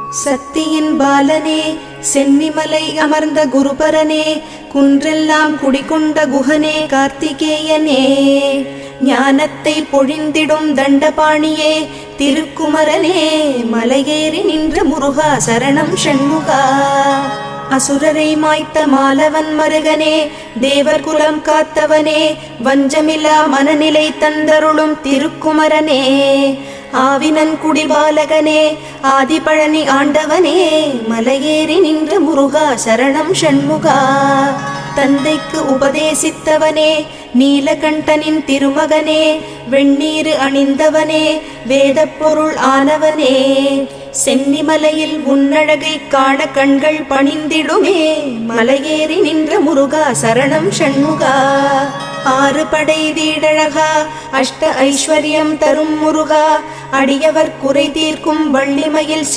சக்தியின் பாலனே, சென்னிமலை அமர்ந்த குருபரனே, குன்றெல்லாம் குடிகொண்ட குஹனே, கார்த்திகேயனே, ஞானத்தை பொழிந்திடும் தண்டபாணியே, திருக்குமரனே, மலையேறி நின்ற முருகா சரணம் ஷண்முகா. அசுரரை மாய்த்த மாலவன் மருகனே, தேவர் குலம் காத்தவனே, வஞ்சமில்லா மனநிலை தந்தருளும் திருக்குமரனே, ஆவினன் குடிபாலகனே, ஆதிபழனி ஆண்டவனே, மலையேறி நின்ற முருகா சரணம் ஷண்முகா. தந்தைக்கு உபதேசித்தவனே, நீலகண்டனின் திருமகனே, வெண்ணீரு அணிந்தவனே, வேதப் பொருள் ஆனவனே, சென்னிமலையில் உன்னழகை காண கண்கள் பணிந்திடுமே, மலையேறி நின்ற முருகா சரணம் ஷண்முகா. ஆறு படை வீடழகா, அஷ்ட ஐஸ்வர்யம் தரும் முருகா, அடியவர் குறை தீர்க்கும் வள்ளிமயில்